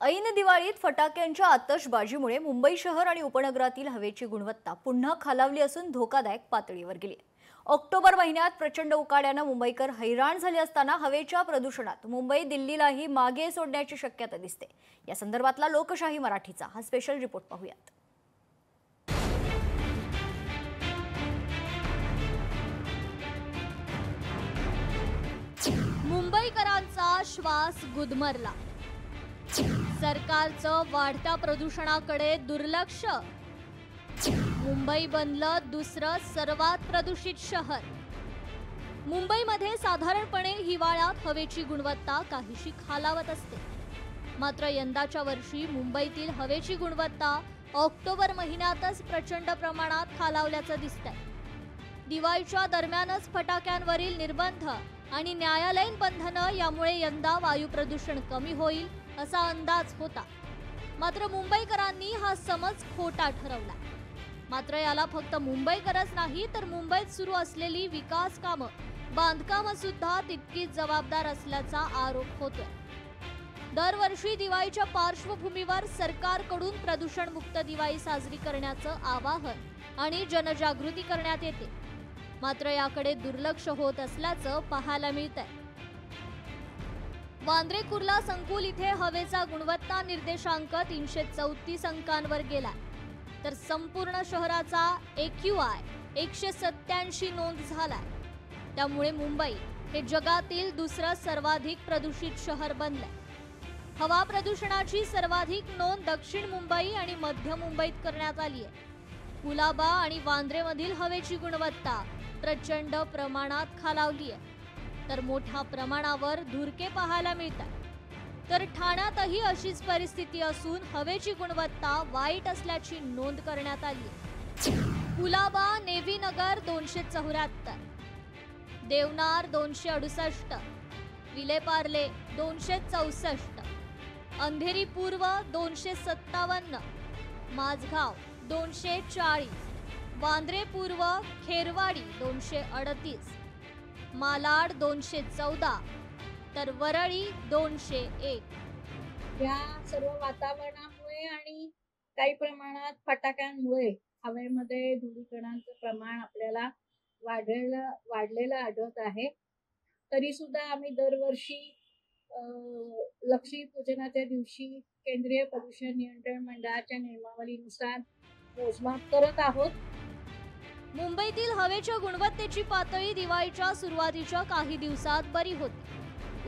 ऐन दिवाळीत फटाक्यांच्या आतषबाजीमुळे मुंबई शहर आणि उपनगरातील हवेची गुणवत्ता पुन्हा खालावली असून धोकादायक पातळीवर गेली आहे। ऑक्टोबर महिन्यात प्रचंड उकाड्याने मुंबईकर हैराण झाले असताना हवेच्या प्रदूषणात मुंबई दिल्लीलाही मागे सोडण्याची शक्यता दिसते। या संदर्भातला लोकशाही मराठीचा हा स्पेशल रिपोर्ट पाहूयात। मुंबईकरांचा श्वास गुदमरला। सरकारचं वाढत्या प्रदूषणाकडे दुर्लक्ष। मुंबई बनलं दुसरं सर्वात प्रदूषित शहर। मुंबईमध्ये साधारणपणे हिवाळ्यात हवेची गुणवत्ता काहीशी खालावत असते, मात्र यंदाच्या वर्षी मुंबईतील हवेची गुणवत्ता ऑक्टोबर महिन्यातच प्रचंड प्रमाणात खालावल्याचं दिसतंय। दिवाळीच्या दरम्यानच फटाक्यांवरील निर्बंध आणि न्यायालयीन बंधनं यामुळे यंदा वायू प्रदूषण कमी होईल असा अंदाज होता, मात्र मुंबईकरांनी हा समज खोटा ठरवला। मात्र याला फक्त मुंबईकरच नाही तर मुंबईत सुरू असलेली विकास कामं, बांधकामं सुद्धा तितकीच जबाबदार असल्याचा आरोप होतोय। दरवर्षी दिवाळीच्या पार्श्वभूमीवर सरकारकडून प्रदूषणमुक्त दिवाळी साजरी करण्याचं आवाहन आणि जनजागृती करण्यात येते, मात्र याकडे दुर्लक्ष होत असल्याचं पाहायला मिळतंय। वांद्रे कुर्ला संकुल इथे हवेचा गुणवत्ता निर्देशांक 334 अंकांवर गेला, तर संपूर्ण शहराचा AQI 187 नोंद झालाय। त्यामुळे मुंबई हे जगातील दुसरं सर्वाधिक प्रदूषित शहर बनलंय। हवा प्रदूषणाची सर्वाधिक नोंद दक्षिण मुंबई आणि मध्य मुंबईत करण्यात आली आहे। कुलाबा आणि वांद्रेमधील हवेची गुणवत्ता प्रचंड प्रमाणात खालावली आहे, तर मोठ्या प्रमाणावर धुरके पाहायला मिळतात। तर ठाण्यातही अशीच परिस्थिती असून हवेची गुणवत्ता वाईट असल्याची नोंद करण्यात आली आहे। कुलाबा नेव्ही नगर 274, देवनार 268, विलेपार्ले 264, अंधेरी पूर्व 257, माझगाव 240, वांद्रे पूर्व खेरवाडी 238, मालाड 214, तर वरळी 201। या सर्व वातावरणामुळे आणि काही प्रमाणात फटाक्यांमुळे हवेमध्ये धूळकणांचं प्रमाण आपल्याला वाढलेलं आढळत आहे। तरी सुद्धा आम्ही दरवर्षी लक्ष्मीपूजनाच्या दिवशी केंद्रीय प्रदूषण नियंत्रण मंडळाच्या नियमावलीनुसार मोजमाप करत आहोत। मुंबईतील हवेच्या गुणवत्तेची पातळी दिवाळीच्या सुरुवातीच्या काही दिवसात बरी होती।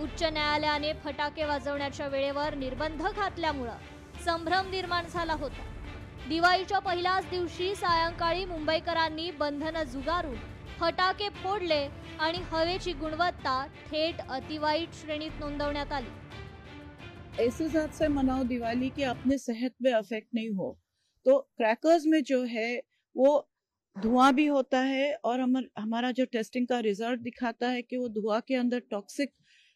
उच्च न्यायालयाने फटाके वाजवण्याच्या वेळेवर निर्बंध घातल्यामुळे संभ्रम निर्माण झाला होता। दिवाळीच्या पहिल्याच दिवशी सायंकाळी मुंबईकरांनी बंधनं झुगारून फटाके फोडले आणि हवेची गुणवत्ता थेट अतिवाईट श्रेणीत नोंदवण्यात आली। ऐसे हिसाब से मनाओ दिवाली कि अपने सेहत में अफेक्ट नहीं हो। तो क्रैकर्स में जो है वो धुआं भी होता है और हमारा जो टेस्टिंग का रिजल्ट दिखाता है कि वो धुआं के अंदर टॉक्सिक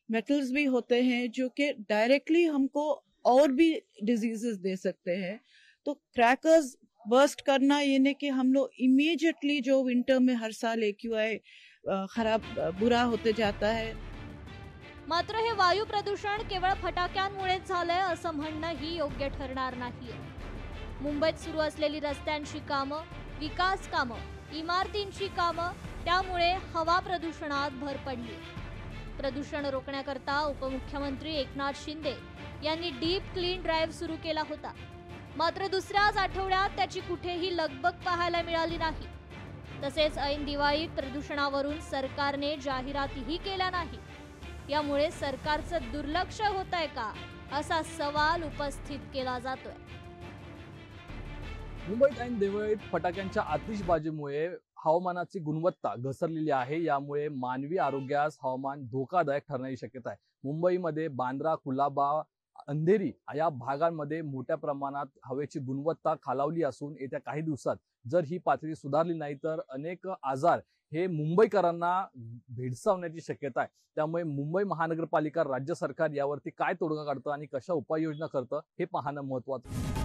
मेटल्स भी होते हैं जो कि डायरेक्टली हमको और भी डिजीजेस दे सकते हैं। तो क्रैकर्स बर्स्ट करना ये नहीं कि हम लोग इमीडिएटली जो विंटर में हर साल AQI खराब बुरा होते जाता है। मात्र हे वायू प्रदूषण केवळ फटाक्यांमुळेच झालंय असं म्हणणंही योग्य ठरणार नाहीये। मुंबईत सुरू असलेली रस्त्यांची कामं, विकास कामं, इमारतींची कामं, त्यामुळे हवा प्रदूषणात भर पडली। प्रदूषण रोखण्याकरता उपमुख्यमंत्री एकनाथ शिंदे यांनी डीप क्लीन ड्राईव्ह सुरू केला होता, मात्र दुसऱ्याच आठवड्यात त्याची कुठेही लगबग पाहायला मिळाली नाही। तसेच ऐन दिवाळीत प्रदूषणावरून सरकारने जाहिरातीही केल्या नाही। यामुळे सरकारचं दुर्लक्ष होतंय का असा सवाल उपस्थित केला जातोय। मुंबईत ऐन दिवाळीत फटाक्यांच्या आतिषबाजीमुळे हवामानाची गुणवत्ता घसरलेली आहे। यामुळे मानवी आरोग्यास हवामान धोकादायक ठरण्याची शक्यता आहे। मुंबईमध्ये बांद्रा, कुलाबा, अंधेरी या भागांमध्ये मोठ्या प्रमाणात हवेची गुणवत्ता खालावली असून येत्या काही दिवसात जर ही पातळी सुधारली नाही तर अनेक आजार हे मुंबईकरांना भेडसावण्याची शक्यता आहे। त्यामुळे मुंबई महानगरपालिका, राज्य सरकार यावरती काय तोडगा काढतं आणि कशा उपाययोजना करतं हे पाहणं महत्त्वाचं।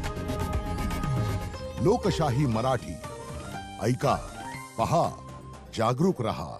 लोकशाही मराठी ऐका, पहा, जागरूक रहा।